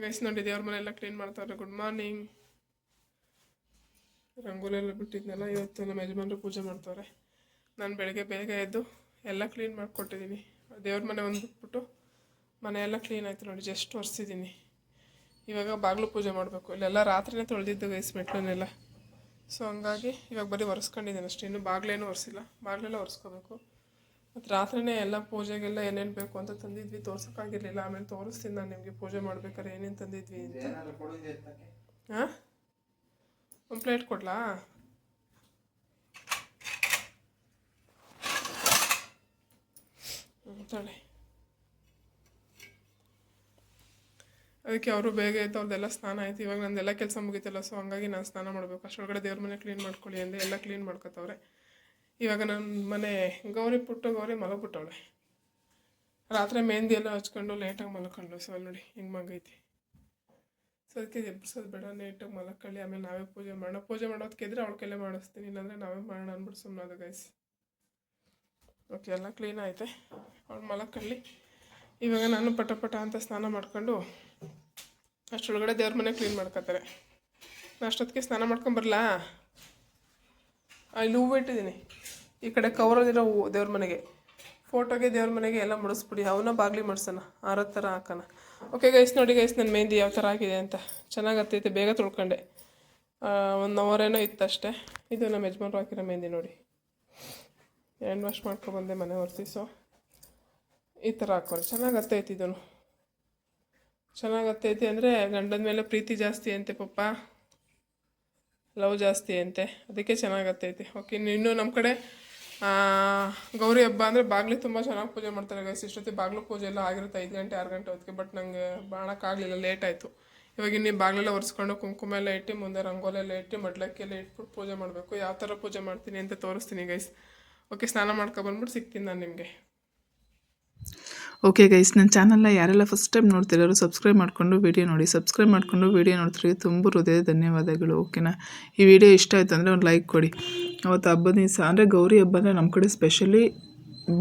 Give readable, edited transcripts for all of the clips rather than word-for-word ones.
Guys ನೋಡಿ ದೇವ್ರ ಮನೆ ಎಲ್ಲ ಕ್ಲೀನ್ ಮಾಡ್ತಾರೆ. Good morning. ರಂಗೋಲಿ ಎಲ್ಲ ಬಿಟ್ಟಿದ್ನಲ್ಲ, ಇವತ್ತು ನಮ್ಮ ಯಜಮಾನರು ಪೂಜೆ ಮಾಡ್ತಾರೆ. ನಾನು ಬೆಳಗ್ಗೆ ಬೇಗ ಎದ್ದು ಎಲ್ಲ ಕ್ಲೀನ್ ಮಾಡಿಕೊಟ್ಟಿದ್ದೀನಿ. ದೇವ್ರ ಮನೆ ಒಂದು ಬಿಟ್ಬಿಟ್ಟು ಮನೆ ಎಲ್ಲ ಕ್ಲೀನ್ ಆಯಿತು ನೋಡಿ, ಜಸ್ಟ್ ಒರೆಸಿದ್ದೀನಿ. ಇವಾಗ ಬಾಗಿಲು ಪೂಜೆ ಮಾಡಬೇಕು. ಇಲ್ಲೆಲ್ಲ ರಾತ್ರಿನೇ ತೊಳೆದಿದ್ದು ಗೈಸ್ ಮೆಟ್ಲನ್ನೆಲ್ಲ. ಸೊ ಹಂಗಾಗಿ ಇವಾಗ ಬರೀ ಒರೆಸ್ಕೊಂಡಿದ್ದೀನಿ ಅಷ್ಟೇ, ಇನ್ನೂ ಬಾಗಿಲೇನೂ ಒರೆಸಿಲ್ಲ. ಬಾಗಿಲೆಲ್ಲ ಒರೆಸ್ಕೋಬೇಕು. ಮತ್ತು ರಾತ್ರಿನೇ ಎಲ್ಲ ಪೂಜೆಗೆಲ್ಲ ಏನೇನು ಬೇಕು ಅಂತ ತಂದಿದ್ವಿ, ತೋರ್ಸೋಕ್ಕಾಗಿರಲಿಲ್ಲ. ಆಮೇಲೆ ತೋರಿಸ್ತೀನಿ ನಾನು ನಿಮಗೆ ಪೂಜೆ ಮಾಡ್ಬೇಕಾದ್ರೆ ಏನೇನು ತಂದಿದ್ವಿ ಅಂತ. ಹಾಂ, ಒಂದು ಪ್ಲೇಟ್ ಕೊಡ್ಲಾ? ತಳಿ ಅದಕ್ಕೆ ಅವರು ಬೇಗ ಇತ್ತು, ಅವ್ರದ್ದೆಲ್ಲ ಸ್ನಾನ ಆಯಿತು. ಇವಾಗ ನಂದೆಲ್ಲ ಕೆಲಸ ಮುಗೀತಲ್ಲ, ಸೊ ಹಂಗಾಗಿ ನಾನು ಸ್ನಾನ ಮಾಡಬೇಕು. ಅಷ್ಟೊಳಗಡೆ ದೇವ್ರ ಮನೆ ಕ್ಲೀನ್ ಮಾಡ್ಕೊಳ್ಳಿ ಅಂದೆ, ಎಲ್ಲ ಕ್ಲೀನ್ ಮಾಡ್ಕೊತವ್ರೆ. ಇವಾಗ ನನ್ನ ಮನೆ ಗೌರಿ ಮಲಗ್ಬಿಟ್ಟವಳೆ. ರಾತ್ರಿ ಮೆಹಂದಿ ಎಲ್ಲ ಹಚ್ಕೊಂಡು ಲೇಟಾಗಿ ಮಲ್ಕೊಂಡು. ಸೊ ಅಲ್ಲಿ ನೋಡಿ ಹಿಂಗೆ ಮಗೈತಿ. ಸೊ ಅದಕ್ಕೆ ಎಬ್ಬಿಸೋದು ಬೇಡ, ನೀಟಾಗಿ ಮಲಕ್ಕಳ್ಳಿ. ಆಮೇಲೆ ನಾವೇ ಪೂಜೆ ಮಾಡೋಣ. ಪೂಜೆ ಮಾಡೋದಕ್ಕಿದ್ರೆ ಅವಳಿಗೆಲ್ಲ ಮಾಡಿಸ್ತೀನಿ, ಇಲ್ಲಾಂದರೆ ನಾವೇ ಮಾಡೋಣ ಅಂದ್ಬಿಟ್ಟು ಸುಮ್ಮನೆ ಗೈಸ್. ಓಕೆ, ಎಲ್ಲ ಕ್ಲೀನ್ ಐತೆ. ಅವಳು ಮಲಕ್ಕಳ್ಳಿ. ಇವಾಗ ನಾನು ಪಟ ಅಂತ ಸ್ನಾನ ಮಾಡ್ಕೊಂಡು ಅಷ್ಟರೊಳಗಡೆ ದೇವ್ರ ಮನೆ ಕ್ಲೀನ್ ಮಾಡ್ಕೊತಾರೆ. ನಾನು ಅಷ್ಟೊತ್ತಿಗೆ ಸ್ನಾನ ಮಾಡ್ಕೊಂಬರಲಾ? ಇಲ್ಲಿ ಹೂವು ಇಟ್ಟಿದ್ದೀನಿ. ಈ ಕಡೆ ಕವರದಿರೋ ಹೂವು ದೇವ್ರ ಮನೆಗೆ, ಫೋಟೋಗೆ ದೇವ್ರ ಮನೆಗೆ ಎಲ್ಲ ಮುಡಿಸ್ಬಿಡಿ. ಅವನ್ನ ಬಾಗಿಲಿ ಮಾಡ್ಸೋಣ, ಆರೋ ಥರ ಹಾಕೋಣ. ಓಕೆ ಗೈಸ್, ನೋಡಿ ಗೈಸ್ ನನ್ನ ಮೆಹಂದಿ ಯಾವ ಥರ ಆಗಿದೆ ಅಂತ. ಚೆನ್ನಾಗಿ ಹತ್ತೈತೆ. ಬೇಗ ತೊಳ್ಕೊಂಡೆ, 1 ಅವರ್ ಏನೋ ಇತ್ತಷ್ಟೇ. ಇದು ನಮ್ಮ ಯಜಮಾನ್ರು ಹಾಕಿರೋ ಮೆಹಂದಿ ನೋಡಿ. ಹ್ಯಾಂಡ್ ವಾಶ್ ಮಾಡ್ಕೊಬಂದೆ ಮನೆ ಒರೆಸಿ. ಸೊ ಈ ಥರ ಹಾಕೋರಿ. ಚೆನ್ನಾಗಿ ಹತ್ತೈತಿ. ಇದನ್ನು ಚೆನ್ನಾಗಿ ಹತ್ತೈತಿ ಅಂದರೆ ಗಂಡನ ಮೇಲೆ ಪ್ರೀತಿ ಜಾಸ್ತಿ ಅಂತೆ ಪಪ್ಪ, ಲವ್ ಜಾಸ್ತಿ ಅಂತೆ, ಅದಕ್ಕೆ ಚೆನ್ನಾಗಿ ಹತ್ತೈತಿ. ಓಕೆ, ಇನ್ನೂ ನಮ್ಮ ಕಡೆ ಗೌರಿ ಹಬ್ಬ ಅಂದರೆ ಬಾಗಿಲು ತುಂಬ ಚೆನ್ನಾಗಿ ಪೂಜೆ ಮಾಡ್ತಾರೆ ಗೈಸ್. ಇಷ್ಟೊತ್ತಿಗೆ ಬಾಗಿಲು ಪೂಜೆ ಎಲ್ಲ ಆಗಿರುತ್ತೆ 5 ಗಂಟೆ 6 ಗಂಟೆ ಹೊತ್ತಿಗೆ. ಬಟ್ ನನಗೆ ಮಾಡೋಕ್ಕಾಗಲಿಲ್ಲ, ಲೇಟ್ ಆಯಿತು. ಇವಾಗ ಇನ್ನೂ ಬಾಗಿಲೆಲ್ಲ ಒರೆಸ್ಕೊಂಡು ಕುಂಕುಮ ಎಲ್ಲ ಇಟ್ಟು ಮುಂದೆ ರಂಗೋಲಿ ಎಲ್ಲ ಇಟ್ಟು ಮಡ್ಲಕ್ಕಿ ಎಲ್ಲ ಇಟ್ಬಿಟ್ಟು ಪೂಜೆ ಮಾಡಬೇಕು. ಯಾವ ಥರ ಪೂಜೆ ಮಾಡ್ತೀನಿ ಅಂತ ತೋರಿಸ್ತೀನಿ ಗೈಸ್. ಓಕೆ, ಸ್ನಾನ ಮಾಡ್ಕೊಬಂದ್ಬಿಟ್ಟು ಸಿಗ್ತೀನಿ ನಾನು ನಿಮಗೆ. ಓಕೆ ಗೈಸ್, ನನ್ನ ಚಾನಲ್ನ ಯಾರೆಲ್ಲ ಫಸ್ಟ್ ಟೈಮ್ ನೋಡ್ತಿರೋರು ಸಬ್ಸ್ಕ್ರೈಬ್ ಮಾಡಿಕೊಂಡು ವೀಡಿಯೋ ನೋಡಿ. ಸಬ್ಸ್ಕ್ರೈಬ್ ಮಾಡಿಕೊಂಡು ವೀಡಿಯೋ ನೋಡ್ತಿರೋರಿಗೆ ತುಂಬ ಹೃದಯ ಧನ್ಯವಾದಗಳು. ಓಕೆನಾ? ಈ ವಿಡಿಯೋ ಇಷ್ಟ ಆಯಿತು ಅಂದರೆ ಒಂದು ಲೈಕ್ ಕೊಡಿ. ಅವತ್ತು ಹಬ್ಬದ ದಿವಸ ಅಂದರೆ ಗೌರಿ ಹಬ್ಬ ಅಂದರೆ ನಮ್ಮ ಕಡೆ ಸ್ಪೆಷಲಿ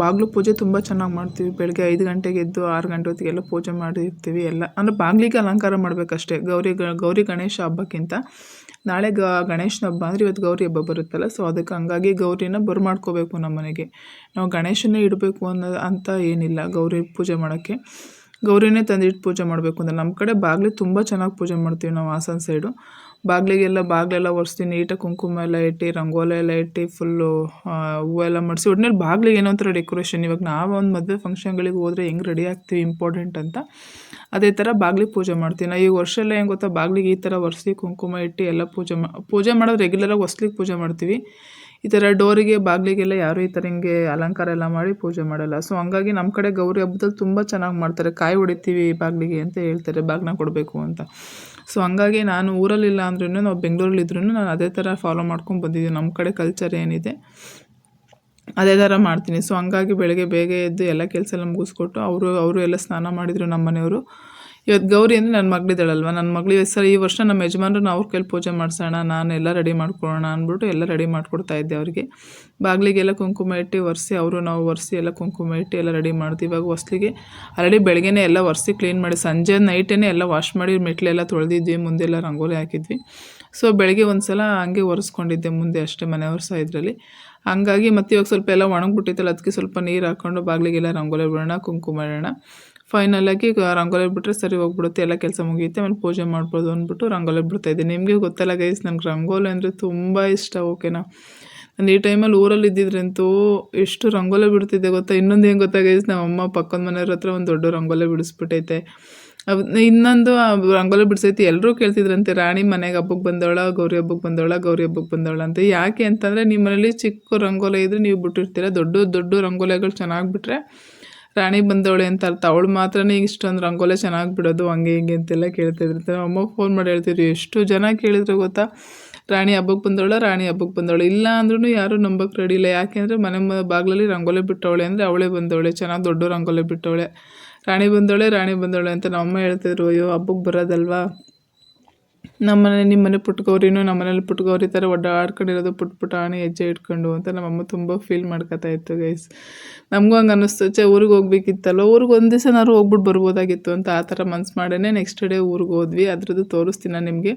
ಬಾಗಿಲು ಪೂಜೆ ತುಂಬ ಚೆನ್ನಾಗಿ ಮಾಡ್ತೀವಿ. ಬೆಳಗ್ಗೆ 5 ಗಂಟೆಗೆ ಎದ್ದು 6 ಗಂಟೆ ಹೊತ್ತಿಗೆಲ್ಲ ಪೂಜೆ ಮಾಡಿರ್ತೀವಿ. ಎಲ್ಲ ಅಂದರೆ ಬಾಗಿಲಿಗೆ ಅಲಂಕಾರ ಮಾಡಬೇಕಷ್ಟೇ. ಗೌರಿ ಗಣೇಶ ಹಬ್ಬಕ್ಕಿಂತ ನಾಳೆ ಗಣೇಶನ ಹಬ್ಬ ಅಂದರೆ ಇವತ್ತು ಗೌರಿ ಹಬ್ಬ ಬರುತ್ತಲ್ಲ. ಸೊ ಅದಕ್ಕೆ ಹಂಗಾಗಿ ಗೌರಿನ ಮಾಡ್ಕೋಬೇಕು ನಮ್ಮ ಮನೆಗೆ. ನಾವು ಗಣೇಶನೇ ಇಡಬೇಕು ಅಂತ ಏನಿಲ್ಲ. ಗೌರಿ ಪೂಜೆ ಮಾಡೋಕ್ಕೆ ಗೌರಿನೇ ತಂದಿಟ್ಟು ಪೂಜೆ ಮಾಡಬೇಕು ಅಂದರೆ ನಮ್ಮ ಕಡೆ ಬಾಗಿಲು ತುಂಬ ಚೆನ್ನಾಗಿ ಪೂಜೆ ಮಾಡ್ತೀವಿ ನಾವು ಹಾಸನ ಸೈಡು. ಬಾಗಿಲೆಲ್ಲ ಒರೆಸ್ತೀವಿ, ನೀಟಾಗಿ ಕುಂಕುಮ ಎಲ್ಲ ಇಟ್ಟು ರಂಗೋಲಿ ಎಲ್ಲ ಇಟ್ಟು ಫುಲ್ಲು ಹೂವೆಲ್ಲ ಮಾಡಿಸಿ. ಒಟ್ಟಿನಲ್ಲಿ ಬಾಗಿಲಿಗೆ ಏನೋ ಒಂಥರ ಡೆಕೋರೇಷನ್. ಇವಾಗ ನಾವು ಒಂದು ಮದುವೆ ಫಂಕ್ಷನ್ಗಳಿಗೆ ಹೋದರೆ ಹೆಂಗೆ ರೆಡಿ ಆಗ್ತೀವಿ ಇಂಪಾರ್ಟೆಂಟ್ ಅಂತ, ಅದೇ ಥರ ಬಾಗಿಲಿಗೆ ಪೂಜೆ ಮಾಡ್ತೀವಿ. ನಾವು ಈ ವರ್ಷ ಎಲ್ಲ ಹೆಂಗೆ ಗೊತ್ತಾ, ಬಾಗಿಲಿಗೆ ಈ ಥರ ಒರೆಸಿ ಕುಂಕುಮ ಇಟ್ಟು ಎಲ್ಲ ಪೂಜೆ ಮಾಡೋದು ರೆಗ್ಯುಲರಾಗಿ ಹೊಸ್ಲಿಗೆ ಪೂಜೆ ಮಾಡ್ತೀವಿ. ಈ ಥರ ಡೋರಿಗೆ ಬಾಗಿಲಿಗೆಲ್ಲ ಯಾರು ಈ ಥರ ಹಿಂಗೆ ಅಲಂಕಾರ ಎಲ್ಲ ಮಾಡಿ ಪೂಜೆ ಮಾಡಲ್ಲ. ಸೊ ಹಂಗಾಗಿ ನಮ್ಮ ಕಡೆ ಗೌರಿ ಹಬ್ಬದಲ್ಲಿ ತುಂಬ ಚೆನ್ನಾಗಿ ಮಾಡ್ತಾರೆ. ಕಾಯಿ ಹೊಡಿತೀವಿ ಬಾಗಿಲಿಗೆ ಅಂತ ಹೇಳ್ತಾರೆ, ಬಾಗಿನ ಕೊಡಬೇಕು ಅಂತ. ಸೊ ಹಂಗಾಗಿ ನಾನು ಊರಲ್ಲಿಲ್ಲ ಅಂದ್ರೂ, ನಾವು ಬೆಂಗಳೂರಲ್ಲಿದ್ರೂ ನಾನು ಅದೇ ಥರ ಫಾಲೋ ಮಾಡ್ಕೊಂಡು ಬಂದಿದ್ದೀನಿ. ನಮ್ಮ ಕಡೆ ಕಲ್ಚರ್ ಏನಿದೆ ಅದೇ ಥರ ಮಾಡ್ತೀನಿ. ಸೊ ಹಂಗಾಗಿ ಬೆಳಗ್ಗೆ ಬೇಗ ಎದ್ದು ಎಲ್ಲ ಕೆಲಸ ಎಲ್ಲ ಮುಗಿಸ್ಕೊಟ್ಟು ಅವರು ಎಲ್ಲ ಸ್ನಾನ ಮಾಡಿದರು ನಮ್ಮ ಮನೆಯವರು. ಇವತ್ತು ಗೌರಿ ಅಂದರೆ ನನ್ನ ಮಗಳಿದ್ದಾಳಲ್ವ, ನನ್ನ ಮಗಳು ಈ ವರ್ಷ ನಮ್ಮ ಯಜಮಾನ್ರು ಅವ್ರ ಕೈಲಿ ಪೂಜೆ ಮಾಡಿಸೋಣ, ನಾನು ಎಲ್ಲ ರೆಡಿ ಮಾಡ್ಕೊಳ್ಳೋಣ ಅಂದ್ಬಿಟ್ಟು ಎಲ್ಲ ರೆಡಿ ಮಾಡ್ಕೊಡ್ತಾ ಇದ್ದೆ ಅವರಿಗೆ. ಬಾಗಿಲಿಗೆಲ್ಲ ಕುಂಕುಮ ಇಟ್ಟು ಒರೆಸಿ, ನಾವು ಒರೆಸಿ ಎಲ್ಲ ಕುಂಕುಮ ಇಟ್ಟು ಎಲ್ಲ ರೆಡಿ ಮಾಡ್ತೀವಿ. ಇವಾಗ ಹೊಸ್ಲಿಗೆ ಆಲ್ರೆಡಿ ಬೆಳಗ್ಗೆನೇ ಎಲ್ಲ ಒರೆಸಿ ಕ್ಲೀನ್ ಮಾಡಿ, ಸಂಜೆ ನೈಟೇ ಎಲ್ಲ ವಾಶ್ ಮಾಡಿ ಮೆಟ್ಲೆಲ್ಲ ತೊಳೆದಿದ್ವಿ, ಮುಂದೆಲ್ಲ ರಂಗೋಲಿ ಹಾಕಿದ್ವಿ. ಸೊ ಬೆಳಗ್ಗೆ ಒಂದು ಸಲ ಹಂಗೆ ಒರೆಸ್ಕೊಂಡಿದ್ದೆ ಮುಂದೆ ಅಷ್ಟೇ, ಮನೆ ಒರೆಸೋ ಇದರಲ್ಲಿ. ಹಂಗಾಗಿ ಮತ್ತು ಇವಾಗ ಸ್ವಲ್ಪ ಎಲ್ಲ ಒಣಗಿಬಿಟ್ಟಿತ್ತಲ್ಲ, ಅದಕ್ಕೆ ಸ್ವಲ್ಪ ನೀರು ಹಾಕ್ಕೊಂಡು ಬಾಗಿಲಿಗೆಲ್ಲ ರಂಗೋಲಿ ಬಿಡೋಣ, ಕುಂಕುಮ ಇಡೋಣ. ಫೈನಲಾಗಿ ರಂಗೋಲಿ ಬಿಟ್ಟರೆ ಸರಿ ಹೋಗ್ಬಿಡುತ್ತೆ, ಎಲ್ಲ ಕೆಲಸ ಮುಗಿಯುತ್ತೆ, ಆಮೇಲೆ ಪೂಜೆ ಮಾಡ್ಬೋದು ಅಂದ್ಬಿಟ್ಟು ರಂಗೋಲಿ ಬಿಡ್ತಾಯಿದ್ದೆ. ನಿಮಗೆ ಗೊತ್ತಲ್ಲ ಗೈಸ್, ನನಗೆ ರಂಗೋಲಿ ಅಂದರೆ ತುಂಬ ಇಷ್ಟ. ಓಕೆನಾ? ನಾನು ಈ ಟೈಮಲ್ಲಿ ಊರಲ್ಲಿ ಇದ್ದಿದ್ರಂತೂ ಎಷ್ಟು ರಂಗೋಲಿ ಬಿಡ್ತಿದ್ದೆ ಗೊತ್ತಾ. ಇನ್ನೊಂದು ಏನು ಗೊತ್ತಾ ಗೈಸ್, ನಮ್ಮ ಅಮ್ಮ ಪಕ್ಕದ ಮನೆಯವ್ರ ಹತ್ರ ಒಂದು ದೊಡ್ಡ ರಂಗೋಲಿ ಬಿಡಿಸ್ಬಿಟ್ಟೈತೆ. ಇನ್ನೊಂದು ರಂಗೋಲಿ ಬಿಡಿಸೈತಿ. ಎಲ್ಲರೂ ಕೇಳ್ತಿದ್ರಂತೆ, ರಾಣಿ ಮನೆಗೆ ಹಬ್ಬಕ್ಕೆ ಬಂದವಳ, ಗೌರಿ ಹಬ್ಬಕ್ಕೆ ಬಂದವಳ ಅಂತ. ಯಾಕೆ ಅಂತಂದರೆ, ನಿಮ್ಮ ಮನೇಲಿ ಚಿಕ್ಕ ರಂಗೋಲಿ ಇದ್ದರೆ ನೀವು ಬಿಟ್ಟಿರ್ತೀರ, ದೊಡ್ಡ ರಂಗೋಲಿಗಳು ಚೆನ್ನಾಗಿ ಬಿಟ್ಟರೆ ರಾಣಿ ಬಂದವಳೆ ಅಂತ ಅರ್ಥ. ಅವಳು ಮಾತ್ರನೇ ಇಷ್ಟೊಂದು ರಂಗೋಲಿ ಚೆನ್ನಾಗಿ ಬಿಡೋದು, ಹಂಗೆ ಹಿಂಗೆ ಅಂತೆಲ್ಲ ಕೇಳ್ತಿದ್ರು. ಅಮ್ಮಗೆ ಫೋನ್ ಮಾಡಿ ಹೇಳ್ತಿದ್ರು, ಎಷ್ಟು ಜನ ಕೇಳಿದ್ರು ಗೊತ್ತಾ, ರಾಣಿ ಹಬ್ಬಕ್ಕೆ ಬಂದವಳೆ. ಇಲ್ಲ ಅಂದ್ರೂ ಯಾರೂ ನಂಬಕ್ಕೆ ರೆಡಿ ಇಲ್ಲ. ಯಾಕೆಂದರೆ ಮನೆ ಬಾಗಿಲಲ್ಲಿ ರಂಗೋಲಿ ಬಿಟ್ಟವಳೆ ಅಂದರೆ ಅವಳೇ ಬಂದವಳೆ, ಚೆನ್ನಾಗಿ ದೊಡ್ಡ ರಂಗೋಲಿ ಬಿಟ್ಟವಳೆ, ರಾಣಿ ಬಂದವಳೆ ಅಂತ ನಮ್ಮಮ್ಮ ಹೇಳ್ತಿದ್ರು. ಅಯ್ಯೋ ಹಬ್ಬಕ್ಕೆ ಬರೋದಲ್ವಾ, ನಮ್ಮನೆ ನಿಮ್ಮ ಮನೆ ಪುಟ್ಟ ಗೌರಿನೂ ನಮ್ಮ ಮನೇಲಿ ಪುಟ್ಟ ಗೌರಿ ಥರ ಒಡ್ಡಾಡ್ಕೊಂಡಿರೋದು ಪುಟ್ಟ ಪುಟ್ಟ ಆಣಿ ಹೆಜ್ಜೆ ಇಟ್ಕೊಂಡು ಅಂತ ನಮ್ಮಮ್ಮ ತುಂಬ ಫೀಲ್ ಮಾಡ್ಕೊತಾ ಇತ್ತು ಗೈಸ್. ನಮಗೂ ಹಂಗೆ ಅನ್ನಿಸ್ತು, ಊರಿಗೆ ಹೋಗ್ಬೇಕಿತ್ತಲ್ಲ, ಊರಿಗೆ ಒಂದು ದಿವಸನಾದ್ರು ಹೋಗ್ಬಿಟ್ಟು ಬರ್ಬೋದಾಗಿತ್ತು ಅಂತ ಆ ಥರ ಮನ್ಸು ಮಾಡೇ ನೆಕ್ಸ್ಟ್ ಡೇ ಊರಿಗೆ ಹೋದ್ವಿ. ಅದ್ರದ್ದು ತೋರಿಸ್ತೀನಿ ನಾನು ನಿಮಗೆ.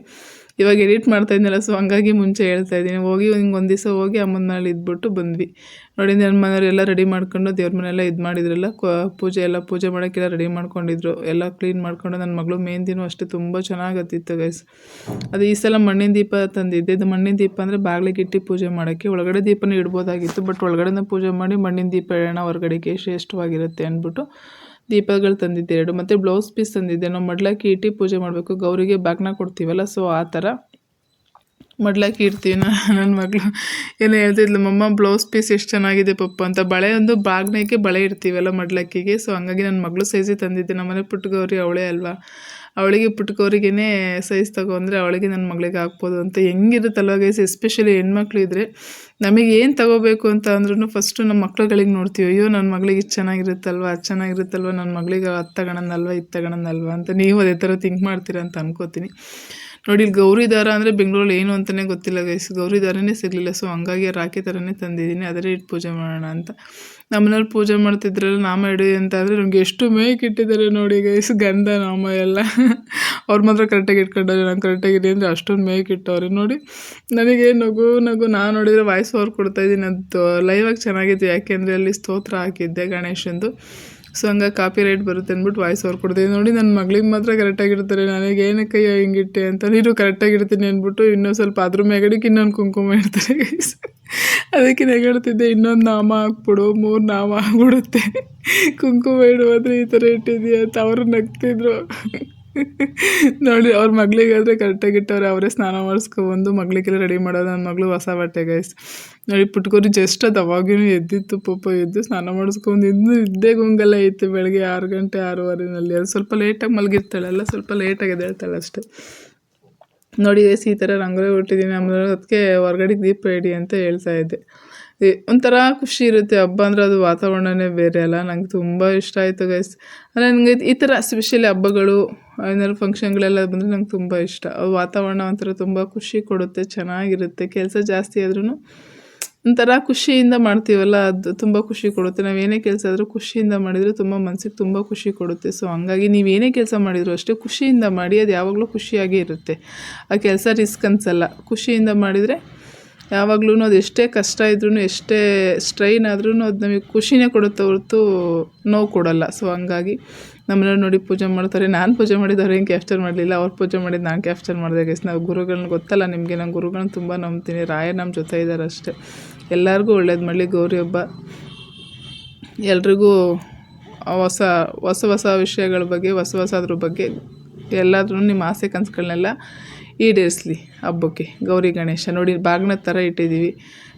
ಇವಾಗ ಎಡಿಟ್ ಮಾಡ್ತಾಯಿದ್ನಲ್ಲ, ಸೊ ಹಂಗಾಗಿ ಮುಂಚೆ ಹೇಳ್ತಾ ಇದ್ದೀನಿ. ಹೋಗಿ ಹಿಂಗೆ ಒಂದು ದಿವಸ ಹೋಗಿ ಅಮ್ಮನ ಮನೇಲಿ ಇದ್ಬಿಟ್ಟು ಬಂದ್ವಿ. ನೋಡಿ ನನ್ನ ಮನೆಯವರೆಲ್ಲ ರೆಡಿ ಮಾಡ್ಕೊಂಡು ದೇವ್ರ ಮನೆಯೆಲ್ಲ ಇದು ಮಾಡಿದ್ರಲ್ಲ, ಪೂಜೆ ಮಾಡೋಕ್ಕೆಲ್ಲ ರೆಡಿ ಮಾಡ್ಕೊಂಡಿದ್ರು. ಎಲ್ಲ ಕ್ಲೀನ್ ಮಾಡ್ಕೊಂಡು ನನ್ನ ಮಗಳು ಮೆಹಂದಿನೂ ಅಷ್ಟೇ ತುಂಬ ಚೆನ್ನಾಗತ್ತಿತ್ತು ಗೈಸ್. ಅದು ಈ ಸಲ ಮಣ್ಣಿನ ದೀಪ ತಂದಿದ್ದೆ. ಇದು ಮಣ್ಣಿನ ದೀಪ ಅಂದರೆ ಬಾಗಿಲಿಗೆ ಇಟ್ಟು ಪೂಜೆ ಮಾಡೋಕ್ಕೆ. ಒಳಗಡೆ ದೀಪನ ಇಡ್ಬೋದಾಗಿತ್ತು, ಬಟ್ ಒಳಗಡೆನ ಪೂಜೆ ಮಾಡಿ ಮಣ್ಣಿನ ದೀಪ ಇಡೋಣ ಹೊರಗಡೆಗೆ ಶ್ರೇಷ್ಠವಾಗಿರುತ್ತೆ ಅಂದ್ಬಿಟ್ಟು ದೀಪಗಳು ತಂದಿದ್ದೆ 2. ಮತ್ತು ಬ್ಲೌಸ್ ಪೀಸ್ ತಂದಿದ್ದೆ. ನಾವು ಮಡ್ಲಕ್ಕಿ ಇಟ್ಟು ಪೂಜೆ ಮಾಡಬೇಕು, ಗೌರಿಗೆ ಬಾಗ್ನ ಕೊಡ್ತೀವಲ್ಲ, ಸೊ ಆ ಥರ ಮಡ್ಲಕ್ಕಿ ಇಡ್ತೀವಿ. ನನ್ನ ಮಗಳು ಏನೋ ಹೇಳ್ತಿದ್ಲು, ಮಮ್ಮ ಬ್ಲೌಸ್ ಪೀಸ್ ಎಷ್ಟು ಚೆನ್ನಾಗಿದೆ ಪಪ್ಪ ಅಂತ. ಬಳೆ ಒಂದು ಬಾಗ್ನಕ್ಕೆ ಬಳೆ ಇಡ್ತೀವಲ್ಲ ಮಡ್ಲಕ್ಕಿಗೆ, ಸೊ ಹಂಗಾಗಿ ನನ್ನ ಮಗಳು ಸೈಜಿಗೆ ತಂದಿದ್ದೆ. ನಮ್ಮನೆ ಪುಟ್ಟ ಗೌರಿ ಅವಳೇ ಅಲ್ವಾ, ಅವಳಿಗೆ ಪುಟ್ಟ ಗೌರಿಗೇ ಸೈಜ್ ತೊಗೊಂಡ್ರೆ ಅವಳಿಗೆ ನನ್ನ ಮಗಳಿಗೆ ಹಾಕ್ಬೋದು ಅಂತ. ಹೆಂಗಿರುತ್ತಲ್ವ ಗೈಸ್, ಎಸ್ಪೆಷಲಿ ಹೆಣ್ಮಕ್ಳು ಇದ್ದರೆ ನಮಗೆ ಏನು ತೊಗೋಬೇಕು ಅಂತ ಅಂದ್ರೂ ಫಸ್ಟು ನಮ್ಮ ಮಕ್ಳುಗಳಿಗೆ ನೋಡ್ತೀವಿ. ಅಯ್ಯೋ ನನ್ನ ಮಗಳಿಗೆ ಇದು ಚೆನ್ನಾಗಿರುತ್ತಲ್ವ, ಅದು ಚೆನ್ನಾಗಿರುತ್ತಲ್ವ, ನನ್ನ ಮಗಳಿಗೆ ಅದು ತಗೊಳನಲ್ವ, ಇದು ತಗೊಳನಲ್ವ ಅಂತ ನೀವು ಅದೇ ಥರ ಥಿಂಕ್ ಮಾಡ್ತೀರಾ ಅಂತ ಅನ್ಕೋತೀನಿ. ನೋಡಿ, ಇಲ್ಲಿ ಗೌರಿ ದಾರ ಅಂದರೆ ಬೆಂಗಳೂರಲ್ಲಿ ಏನು ಅಂತಲೇ ಗೊತ್ತಿಲ್ಲ ಗೈಸ್, ಗೌರಿ ದಾರನೇ ಸಿಗಲಿಲ್ಲ. ಸೊ ಹಂಗಾಗಿ ರಾಖಿ ಥರನೇ ತಂದಿದ್ದೀನಿ, ಅದರೇ ಇಟ್ಟು ಪೂಜೆ ಮಾಡೋಣ ಅಂತ. ನಮ್ಮನೇಲಿ ಪೂಜೆ ಮಾಡ್ತಿದ್ರಲ್ಲ, ನಾಮ ಇಡಿ ಅಂತ ಅಂದರೆ ನಮಗೆ ಎಷ್ಟು ಮೇಕ್ ಇಟ್ಟಿದ್ದಾರೆ ನೋಡಿ ಗೈಸ್, ಗಂಧ ನಾಮ ಎಲ್ಲ. ಅವ್ರು ಮಾತ್ರ ಕರೆಕ್ಟಾಗಿ ಇಟ್ಕೊಂಡವ್ರೆ, ನಾನು ಕರೆಕ್ಟಾಗಿರಿ ಅಂದರೆ ಅಷ್ಟೊಂದು ಮೇಕ್ ಇಟ್ಟವ್ರೆ ನೋಡಿ. ನನಗೆ ನಗು ನಾನು ನೋಡಿದರೆ ವಾಯ್ಸ್ ಓವರ್ ಕೊಡ್ತಾಯಿದ್ದೀನಿ. ಅದು ಲೈವಾಗಿ ಚೆನ್ನಾಗಿತ್ತು, ಯಾಕೆಂದರೆ ಅಲ್ಲಿ ಸ್ತೋತ್ರ ಹಾಕಿದ್ದೆ ಗಣೇಶಂದು. ಸೊ ಹಂಗಾಗಿ ಕಾಪಿ ರೈಟ್ ಬರುತ್ತೆ ಅಂದ್ಬಿಟ್ಟು ವಾಯ್ಸ್ ಓವರ್ ಕೊಡ್ತೀವಿ ನೋಡಿ. ನನ್ನ ಮಗಳಿಗೆ ಮಾತ್ರ ಕರೆಕ್ಟಾಗಿರ್ತಾರೆ, ನನಗೆ ಏನಕ್ಕಯ್ಯ ಹಿಂಗಿಟ್ಟೆ ಅಂತ. ನೀನು ಕರೆಕ್ಟಾಗಿರ್ತೀನಿ ಅಂದ್ಬಿಟ್ಟು ಇನ್ನೊಂದು ಸ್ವಲ್ಪ ಅದ್ರ ಮೇಗಡಿಗೆ ಇನ್ನೊಂದು ಕುಂಕುಮ ಇಡ್ತಾರೆ ಗೈಸ್. ಅದಕ್ಕೆ ನೆಗಡ್ತಿದ್ದೆ, ಇನ್ನೊಂದು ನಾಮ ಹಾಕ್ಬಿಡು, 3 ನಾಮ ಆಗ್ಬಿಡುತ್ತೆ, ಕುಂಕುಮ ಇಡುವಾದ್ರೆ ಈ ಥರ ಇಟ್ಟಿದ್ದೀಯ ಅಂತ. ಅವರು ನಗ್ತಿದ್ರು ನೋಡಿ. ಅವ್ರ ಮಗಳಿಗಾದರೆ ಕರೆಕ್ಟಾಗಿಟ್ಟವ್ರೆ, ಅವರೇ ಸ್ನಾನ ಮಾಡಿಸ್ಕೊಬಂದು ಮಗಳಿಗೆಲ್ಲ ರೆಡಿ ಮಾಡೋದು. ನನ್ನ ಮಗಳು ಹೊಸ ಬಟ್ಟೆ ಗೈಸ್ ನೋಡಿ. ಪುಟ್ಕೋರಿ ಜಸ್ಟ್ ಅದು ಅವಾಗಿನೂ ಎದ್ದಿತ್ತು ಪಾಪ, ಎದ್ದು ಸ್ನಾನ ಮಾಡಿಸ್ಕೊಂಡು ಇನ್ನೂ ಇದ್ದೇ ಗುಂಗಲ್ಲ ಇತ್ತು. ಬೆಳಗ್ಗೆ 6 ಗಂಟೆ 6:15 ಅದು ಸ್ವಲ್ಪ ಲೇಟಾಗಿ ಮಲಗಿರ್ತಾಳಲ್ಲ, ಸ್ವಲ್ಪ ಲೇಟಾಗಿ ಎದ್ದೇಳ್ತಾಳೆ ಅಷ್ಟೇ ನೋಡಿ ಗೈಸ್. ಈ ಥರ ರಂಗೋಲಿ ಹುಟ್ಟಿದ್ದೀನಿ. ಆಮೇಲೆ ಅದಕ್ಕೆ ಹೊರಗಡೆ ದೀಪ ಇಡಿ ಅಂತ ಹೇಳ್ತಾ ಇದ್ದೆ. ಒಂಥರ ಖುಷಿ ಇರುತ್ತೆ ಹಬ್ಬ ಅಂದರೆ, ಅದು ವಾತಾವರಣನೇ ಬೇರೆ ಅಲ್ಲ. ನಂಗೆ ತುಂಬ ಇಷ್ಟ ಆಯಿತು ಗೈಸ್. ನನಗೆ ಈ ಥರ ಸ್ಪೆಷಲಿ ಹಬ್ಬಗಳು ಏನಾದ್ರು ಫಂಕ್ಷನ್ಗಳೆಲ್ಲ ಬಂದರೆ ನಂಗೆ ತುಂಬ ಇಷ್ಟ. ವಾತಾವರಣ ಒಂಥರ ತುಂಬ ಖುಷಿ ಕೊಡುತ್ತೆ, ಚೆನ್ನಾಗಿರುತ್ತೆ. ಕೆಲಸ ಜಾಸ್ತಿ ಆದ್ರೂ ಒಂಥರ ಖುಷಿಯಿಂದ ಮಾಡ್ತೀವಲ್ಲ, ಅದು ತುಂಬ ಖುಷಿ ಕೊಡುತ್ತೆ. ನಾವೇನೇ ಕೆಲಸ ಆದರೂ ಖುಷಿಯಿಂದ ಮಾಡಿದರೆ ತುಂಬ ಮನಸ್ಸಿಗೆ ತುಂಬ ಖುಷಿ ಕೊಡುತ್ತೆ. ಸೊ ಹಂಗಾಗಿ ನೀವೇನೇ ಕೆಲಸ ಮಾಡಿದರೂ ಅಷ್ಟೇ ಖುಷಿಯಿಂದ ಮಾಡಿ, ಅದು ಯಾವಾಗಲೂ ಖುಷಿಯಾಗೇ ಇರುತ್ತೆ. ಆ ಕೆಲಸ ರಿಸ್ಕ್ ಅನಿಸಲ್ಲ. ಖುಷಿಯಿಂದ ಮಾಡಿದರೆ ಯಾವಾಗ್ಲೂ ಅದು ಎಷ್ಟೇ ಕಷ್ಟ ಇದ್ರೂ, ಎಷ್ಟೇ ಸ್ಟ್ರೈನ್ ಆದ್ರೂ ಅದು ನಮಗೆ ಖುಷಿನೇ ಕೊಡುತ್ತೆ ಹೊರತು ನೋವು ಕೊಡಲ್ಲ. ಸೊ ಹಂಗಾಗಿ ನಮ್ಮನೆಯವ್ರು ನೋಡಿ ಪೂಜೆ ಮಾಡ್ತಾರೆ. ನಾನು ಪೂಜೆ ಮಾಡಿದವ್ರು ಏನು ಕ್ಯಾಪ್ಚರ್ ಮಾಡಲಿಲ್ಲ, ಅವ್ರು ಪೂಜೆ ಮಾಡಿದ್ದು ನಾನು ಕ್ಯಾಪ್ಚರ್ ಮಾಡಿದೆ ಗೈಸ್. ನಾವು ಗುರುಗಳನ್ನ ಗೊತ್ತಲ್ಲ ನಿಮಗೆ, ನಾನು ಗುರುಗಳನ್ನ ತುಂಬ ನಂಬ್ತೀನಿ. ರಾಯ ನಮ್ಮ ಜೊತೆ ಇದ್ದಾರೆ ಅಷ್ಟೇ. ಎಲ್ಲರಿಗೂ ಒಳ್ಳೇದು ಮಾಡಲಿ. ಗೌರಿ ಹಬ್ಬ ಎಲ್ರಿಗೂ ಹೊಸ ವಿಷಯಗಳ ಬಗ್ಗೆ, ಹೊಸದ್ರ ಬಗ್ಗೆ ಎಲ್ಲಾದ್ರೂ ನಿಮ್ಮ ಆಸೆ ಕನಸುಗಳನ್ನೆಲ್ಲ ಈಡೇರಿಸಲಿ ಹಬ್ಬಕ್ಕೆ. ಗೌರಿ ಗಣೇಶ ನೋಡಿ ಬಾಗ್ನದ ಥರ ಇಟ್ಟಿದ್ದೀವಿ.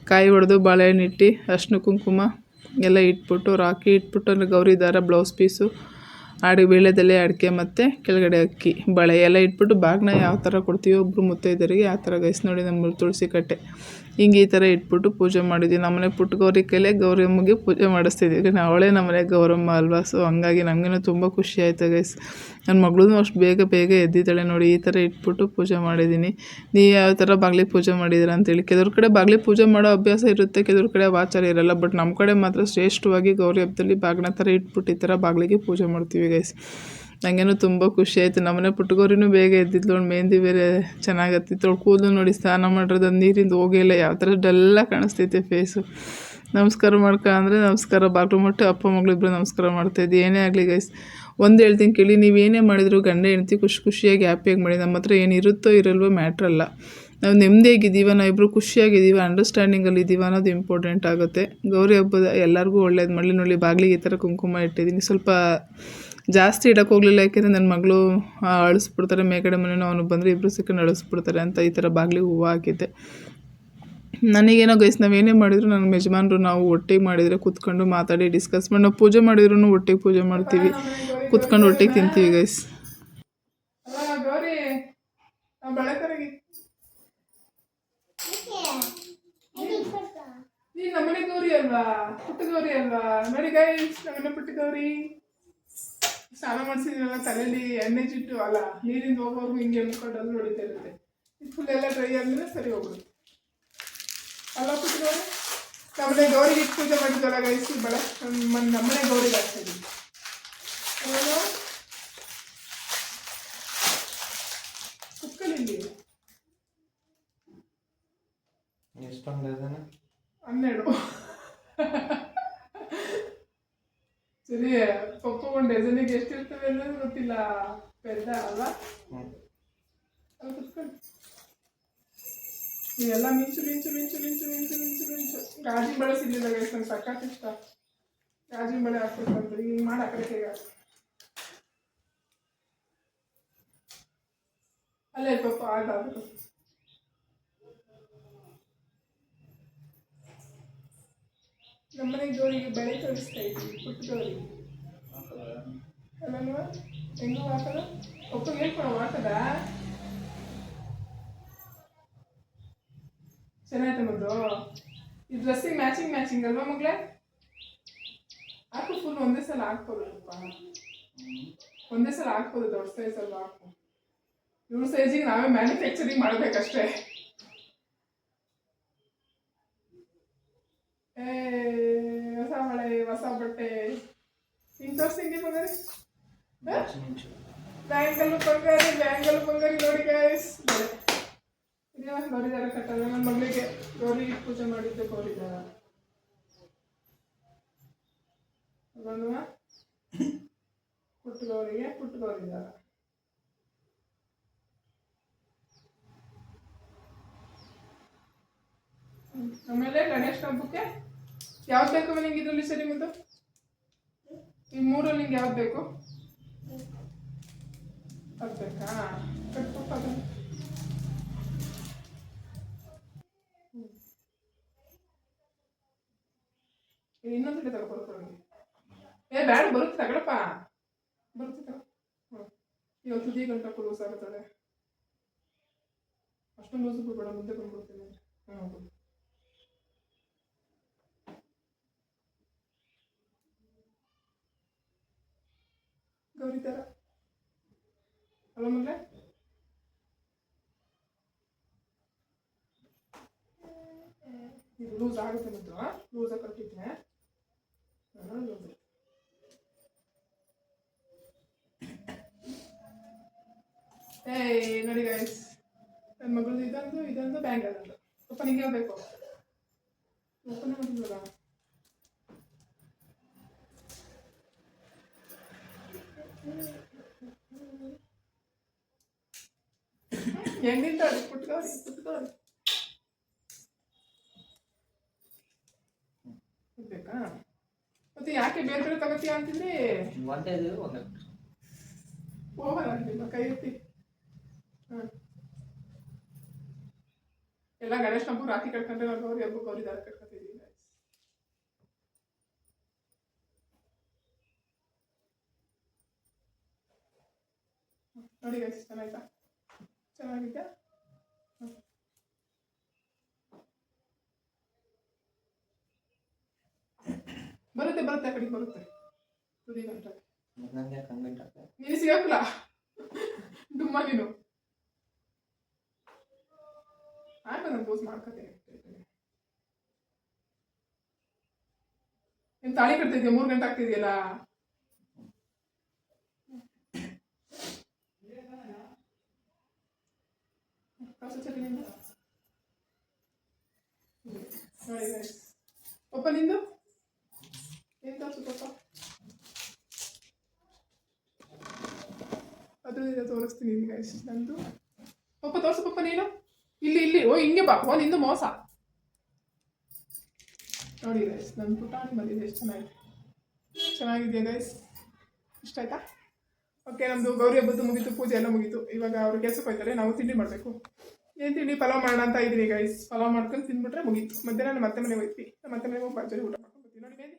ಕಾಯಿ ಹೊಡೆದು ಬಾಳೆಹಣ್ಣು ಇಟ್ಟು ಅರ್ಶಿನ ಕುಂಕುಮ ಎಲ್ಲ ಇಟ್ಬಿಟ್ಟು, ರಾಖಿ ಇಟ್ಬಿಟ್ಟು, ಅಂದರೆ ಗೌರಿ ದಾರ, ಬ್ಲೌಸ್ ಪೀಸು, ವೀಳ್ಯದೆಲೆ, ಅಡಿಕೆ ಮತ್ತು ಕೆಳಗಡೆ ಅಕ್ಕಿ, ಬಳೆ ಎಲ್ಲ ಇಟ್ಬಿಟ್ಟು ಬಾಗ್ನ ಯಾವ ಥರ ಕೊಡ್ತೀವಿ ಒಬ್ಬರು ಮುತ್ತೈದರಿಗೆ ಆ ಥರ ಗೈಸ್. ನೋಡಿ ನಮ್ಮ ತುಳಸಿ ಕಟ್ಟೆ ಹಿಂಗೆ ಈ ಥರ ಇಟ್ಬಿಟ್ಟು ಪೂಜೆ ಮಾಡಿದ್ವಿ. ನಮ್ಮನೆ ಪುಟ್ಟ ಗೌರಿ ಕೈಲೇ ಗೌರಮ್ಮಗೆ ಪೂಜೆ ಮಾಡಿಸ್ತಿದ್ವಿ. ಅವಳೇ ನಮ್ಮನೆ ಗೌರಮ್ಮ ಅಲ್ವಾ. ಸೊ ಹಂಗಾಗಿ ನಮಗೇನೂ ತುಂಬ ಖುಷಿ ಆಯಿತು ಗೈಸ್. ನನ್ನ ಮಗಳೂ ಅಷ್ಟು ಬೇಗ ಎದ್ದಿದ್ದಾಳೆ ನೋಡಿ. ಈ ಥರ ಇಟ್ಬಿಟ್ಟು ಪೂಜೆ ಮಾಡಿದ್ದೀನಿ. ನೀವು ಯಾವ ಥರ ಬಾಗಿಲಿಗೆ ಪೂಜೆ ಮಾಡಿದ್ದೀರಾ ಅಂತೇಳಿ. ಕೆಲವ್ರ ಕಡೆ ಬಾಗಿಲಿಗೆ ಪೂಜೆ ಮಾಡೋ ಅಭ್ಯಾಸ ಇರುತ್ತೆ, ಕೆಲವ್ರ ಕಡೆ ಆಚಾರ ಇರಲ್ಲ. ಬಟ್ ನಮ್ಮ ಕಡೆ ಮಾತ್ರ ಶ್ರೇಷ್ಠವಾಗಿ ಗೌರಿ ಹಬ್ಬದಲ್ಲಿ ಬಾಗಿನ ಥರ ಇಟ್ಬಿಟ್ಟು ಈ ಥರ ಬಾಗಿಲಿಗೆ ಪೂಜೆ ಮಾಡ್ತೀವಿ ಗೈಸ್. ನನಗೇನು ತುಂಬ ಖುಷಿ ಆಯಿತು. ನಮ್ಮನೆ ಪುಟ್ಟಗೌರಿನೂ ಬೇಗ ಎದ್ದಿದ್ಲು. ಅವ್ಳು ಮೆಹಂದಿ ಬೇರೆ ಚೆನ್ನಾಗಿ ಹತ್ತಿತ್ತು. ಅವ್ಳು ಕೂದಲು ನೋಡಿ ಸ್ನಾನ ಮಾಡಿರೋದು ನೀರಿಂದ ಹೋಗಿಲ್ಲ, ಯಾವ ಥರ ಡಲ್ಲ ಕಾಣಿಸ್ತೈತೆ ಫೇಸು. ನಮಸ್ಕಾರ ಅಂದರೆ ನಮಸ್ಕಾರ ಬಾಗಿಲು ಮುಟ್ಟು ಅಪ್ಪ ಮಗಳಿಬ್ರು ನಮಸ್ಕಾರ ಮಾಡ್ತಾಯಿದ್ದೆ. ಏನೇ ಆಗಲಿ ಗೈಸ್, ಒಂದು ಹೇಳ್ತೀನಿ ಕೇಳಿ, ನೀವೇನೇ ಮಾಡಿದ್ರು ಗಂಡ ಹೆಂಡ್ತಿ ಖುಷಿಯಾಗಿ ಹ್ಯಾಪಿಯಾಗಿ ಮಾಡಿ. ನಮ್ಮ ಹತ್ರ ಏನಿರುತ್ತೋ ಇರಲ್ವೋ ಮ್ಯಾಟ್ರಲ್ಲ. ನಾವು ನೆಮ್ಮದಿಯಾಗಿದ್ದೀವ, ನಾವಿಬ್ಬರು ಖುಷಿಯಾಗಿದ್ದೀವ, ಅಂಡರ್ಸ್ಟ್ಯಾಂಡಿಂಗಲ್ಲಿ ಇದ್ದೀವ ಅನ್ನೋದು ಇಂಪಾರ್ಟೆಂಟ್ ಆಗುತ್ತೆ. ಗೌರಿ ಹಬ್ಬದ ಎಲ್ಲರಿಗೂ ಒಳ್ಳೇದು ಮಾಡಲಿ. ನೋಡಿ ಬಾಗಿಲಿಗೆ ಈ ಥರ ಕುಂಕುಮ ಇಟ್ಟಿದ್ದೀನಿ. ಸ್ವಲ್ಪ ಜಾಸ್ತಿ ಇಡಕ್ಕೆ ಹೋಗಲಿಲ್ಲ, ಯಾಕೆಂದರೆ ನನ್ನ ಮಗಳು ಅಳಿಸ್ಬಿಡ್ತಾರೆ. ಮೇಲ್ಗಡೆ ಮನೇನೋ ಅವನು ಬಂದರೆ ಇಬ್ಬರು ಸಿಕ್ಕಂಡು ಅಳಿಸ್ಬಿಡ್ತಾರೆ ಅಂತ ಈ ಥರ ಬಾಗಿಲಿಗೆ ಹೂವು ಹಾಕಿದ್ದೆ. ನನಗೇನೋ ಗೈಸ್, ನಾವೇನೇ ಮಾಡಿದ್ರು ನನ್ನ ಯಜಮಾನ್ರು ನಾವು ಒಟ್ಟಿಗೆ ಮಾಡಿದರೆ ಕೂತ್ಕೊಂಡು ಮಾತಾಡಿ ಡಿಸ್ಕಸ್ ಮಾಡಿ, ನಾವು ಪೂಜೆ ಮಾಡಿದ್ರು ಒಟ್ಟಿಗೆ ಪೂಜೆ ಮಾಡ್ತೀವಿ, ಕೂತ್ಕೊಂಡು ಒಟ್ಟಿಗೆ ತಿಂತೀವಿ ಗೈಸ್. ನೀನು ನಮ್ಮನೆ ಗೌರಿ ಅಲ್ವಾ, ಪುಟ್ಟ ಗೌರಿ ಅಲ್ವಾ? ನೋಡಿ ಗೈಸ್, ನಮ್ಮನೆ ಪುಟ್ಟ ಗೌರಿ ಸ್ನಾನ ಮಾಡಿಸಿದ್ರಲ್ಲ ತಲೆಯಲ್ಲಿ ಎಣ್ಣೆ ಜಿಟ್ಟು ಅಲ್ಲ ನೀರಿಂದ ಹೋಗೋರ್ಗು ಹಿಂಗೆ ಎಣ್ಕೊಂಡು ಅದು ಹೊಡಿತಾ ಇರುತ್ತೆ. ಇದು ಫುಲ್ ಎಲ್ಲ ಡ್ರೈ ಆದ್ಮೇಲೆ ಸರಿ ಹೋಗ್ಬಿಡುತ್ತೆ ಅಲ್ಲ ಪುಟ್ಟಗೌರಿ. ನಮ್ಮನೆ ಗೌರಿಗೆ ಇಟ್ಟು ಪೂಜೆ ಮಾಡಿದ್ವಲ್ಲ ಗೈಸಿ ಬಳೆ ನಮ್ಮನೆ ಗೌರಿಗೆ ಆಗ್ತಾ ಇದ್ದೀವಿ. ಕುಕ್ಕಲ್ಲಿ ಎಷ್ಟೊಂದು 12 ಸರಿ. ಪಪ್ಪು ಒಂದು ಡಜನಿಗೆ ಎಷ್ಟಿರ್ತವೆ ಅನ್ನೋದು ಗೊತ್ತಿಲ್ಲ, ಪೆದ್ದ ಅಲ್ವಾ? ಅಲ್ಲಿ ಕುತ್ಕೊಂಡು ಇವೆಲ್ಲ ಮಿಂಚು ಮಿಂಚು ಮಿಂಚು ಮಿಂಚು ಮಿಂಚು ಮಿಂಚು ಮಿಂಚು. ಗಾಜಿನ ಬಳೆ ಸಿಗಲಿಲ್ಲ ಗೈಸ್, ನಂಗೆ ಸಖತ್ ಇಷ್ಟ ಗಾಜಿನ ಬಳೆ ಹಾಕ್ಬೇಕಂತ. ಹಿಂಗೆ ಮಾಡಿ ಆ ಕಡೆ ಕೈಗೆ ಅಲ್ಲೇ ಪಪ್ಪ ಆಗಾಗಬೇಕು. ನಮ್ಮನೆ ಗೌರಿಗೆ ಬೆಳೆ ತೋರಿಸ್ತಾ ಇದ್ವಿ, ಪುಟ್ಟ ಗೌರಿಗೆ ಅಲ್ಲಲ್ವ? ಹೆಂಗೂ ಹಾಕದ ಒಪ್ಪಿಗೆ ಹೇಳ್ಕೊಳ ಹಾಕದ ಚೆನ್ನಾಯ್ತು ಮದ್ದು. ಈ ಡ್ರೆಸ್ಸಿಗೆ ಮ್ಯಾಚಿಂಗ್ ಅಲ್ವಾ ಮಗಳೇ? ಹಾಕು ಫುಲ್ ಒಂದೇ ಸಲ ಹಾಕ್ಬೋದಪ್ಪ, ಒಂದೇ ಸಲ ಹಾಕ್ಬೋದು. ದೊಡ್ಡ ಸೈಜ್ ಅಲ್ವಾ ಹಾಕು. ಇವ್ರ ಸೈಜಿಗೆ ನಾವೇ ಮ್ಯಾನುಫ್ಯಾಕ್ಚರಿಂಗ್ ಮಾಡ್ಬೇಕಷ್ಟೇ. ಹೊಸ ಮಳೆ ಹೊಸ ಬಟ್ಟೆ ಹಿಂಗೆ ತೋರಿಸ್ತೀನಿ ಬಂಗಾರಿ. ಬ್ಯಾಂಗಲ್ಲು ಬಂಗಾರಿ ನೋಡಿ ಗೈಸ್. ಗೌರಿದಾರ ಕಟ್ಟಲ್ಲ. ನನ್ನ ಮಗಳಿಗೆ ಗೌರಿಗೆ ಪೂಜೆ ಮಾಡಿದ್ದೆ ಗೌರಿದಾರ ಅದೊಂದು ಪುಟ್ಟ ಗೌರಿದಾರ. ಆಮೇಲೆ ಗಣೇಶ ಹಬ್ಬಕ್ಕೆ ಯಾವ್ದು ಬೇಕು ನಿಂಗೆ ಇದರಲ್ಲಿ? ಸರಿ ಮುದ್ದು, ಈ ಮೂರಲ್ಲಿ ನಿಂಗೆ ಯಾವ್ದು ಬೇಕು? ಅದು ಬೇಕಾ? ಕಟ್ಕೊಪ್ಪ ಅದನ್ನು. ಇನ್ನೊಂದು ಕಡೆ ತಗೊಬರ್ತಾರೆ ನನಗೆ. ಬೇಡ, ಬರುತ್ತೆ ತಗೊಳಪ್ಪ, ಬರುತ್ತೆ ತಗೋ. ಇವತ್ತು ತುದಿ ಗಂಟು ಲೂಸ್ ಆಗುತ್ತದೆ. ಅಷ್ಟೊಂದು ಲೂಸು ಬಿಡ್ಬೇಡ, ಮುಂದೆ ಬಂದ್ಬಿಡ್ತೀನಿ. ಗೌರಿ ಥರ ಅಲ್ಲ ಮಗಳೇ? ಇದು ಲೂಸ್ ಆಗುತ್ತೆ ಮತ್ತು ಲೂಸಾಗಿ ಕಟ್ಟಿದ್ದೆ. ಲೂಸ್ ನೋಡಿ ಗೈಸ್, ನನ್ನ ಮಗಳದ್ದು ಇದೊಂದು ಬ್ಯಾಂಗಲ್ ಅಂತ. ಸ್ವಲ್ಪ ನಿಂಗೆ ಯಾವ್ದು ಬೇಕು? ಓಪನ್ ಮಾಡಿದ್ವಲ್ಲ. ಹೆಂಗಿಂತಾಳೆ ಪುಟ್ಗೌರಿ ಬೇಕಾ? ಮತ್ತೆ ಯಾಕೆ ಬೇರೆ ಬೇರೆ ತಗೋತೀಯ ಅಂತಿದ್ರಿ? ಓವರ್ ಆಗಲಿಲ್ಲ, ಕೈ ಎತ್ತಿ. ಎಲ್ಲ ಗಣೇಶ ಹಬ್ಬ ರಾಖಿ ಕಟ್ಕೊಂಡ್ರೆ ಗೌರಿ ಹಬ್ಬ ಗೌರಿದಾರ ಕಟ್ಕೊತಿದ್ದೀವಿ. ನೋಡಿ ಗೈಸ್, ಚೆನ್ನಾಯ್ತಾ? ಚೆನ್ನಾಗಿದೆ. ಬರುತ್ತೆ ಆ ಕಡೆಗೆ ಬರುತ್ತೆ. ತುದಿ ಗಂಟೆ ನೀನು ಸಿಗಲ್ಲ ಡುಮ್ಮ ನೀನು. ಆಯ್ತು, ನಾನು ಪೋಸ್ ಮಾಡ್ಕೊತೀನಿ. ನೀನು ತಾಳಿ ಕಟ್ತಿದ್ಯಾ? 3 ಗಂಟೆ ಆಗ್ತಿದೆಯಲ್ಲ. ಪಪ್ಪ ನಿಂದು ಏನು ತೋರಿಸು ಪಪ್ಪ? ಅದ್ರದ್ದು ತೋರಿಸ್ತೀನಿ ನಿಮ್ಗೆ. ನಂದು ಪಪ್ಪ ತೋರಿಸು ಪಪ್ಪ ನೀನು. ಇಲ್ಲಿ ಓ ಹಿಂಗೆ ಬಾ. ಓ ನಿಂದು ಮೋಸ ನೋಡಿ ಗೈಸ್. ನನ್ನ ಪುಟಾಣಿ ಬಂದಿದೆ, ಎಷ್ಟು ಚೆನ್ನಾಗಿದೆಯಾ ಗೈಸ್? ಇಷ್ಟ ಆಯ್ತಾ? ಓಕೆ, ನಮ್ಮದು ಗೌರಿ ಹಬ್ಬದ್ದು ಮುಗೀತು, ಪೂಜೆ ಎಲ್ಲ ಮುಗೀತು. ಇವಾಗ ಅವ್ರು ಕೆಲಸಕ್ಕೆ ಹೋಗ್ತಾರೆ, ನಾವು ತಿಂಡಿ ಮಾಡಬೇಕು. ಏನು ತಿಂಡಿ? ಪಲಾವ್ ಮಾಡೋಣ ಅಂತ ಇದ್ದೀನಿ ಗೈಸ್. ಪಲಾವ್ ಮಾಡ್ಕೊಂಡು ತಿಂದ್ಬಿಟ್ರೆ ಮುಗೀತು. ಮಧ್ಯಾಹ್ನ ಮತ್ತೆ ಮನೆಗೆ ಹೋಗ್ತೀವಿ. ಮತ್ತೆ ಮನೆಗೆ ಹೋಗಿ ಬಾಜರಿ ಊಟ ಮಾಡ್ಕೊಂಡು ಬರ್ತೀವಿ. ನೋಡಿ ಮೆಹಂದಿ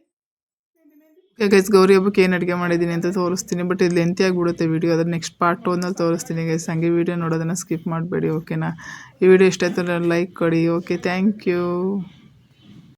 ಗೈಸ್, ಗೌರಿ ಹಬ್ಬಕ್ಕೆ ಏನು ಅಡುಗೆ ಮಾಡಿದ್ದೀನಿ ಅಂತ ತೋರಿಸ್ತೀನಿ. ಬಟ್ ಇದು ಲೆಂತಿ ಆಗಿಬಿಡುತ್ತೆ ವಿಡಿಯೋ. ಅದ್ರ ನೆಕ್ಸ್ಟ್ ಪಾರ್ಟ್ 2ನಲ್ಲಿ ತೋರಿಸ್ತೀನಿ ಗೈಸ್. ಹಂಗೆ ವಿಡಿಯೋ ನೋಡೋದನ್ನು ಸ್ಕಿಪ್ ಮಾಡಬೇಡಿ, ಓಕೆನಾ? ಈ ವಿಡಿಯೋ ಇಷ್ಟ ಆಯ್ತು ಅಂದರೆ ಲೈಕ್ ಕೊಡಿ. Okay, thank you.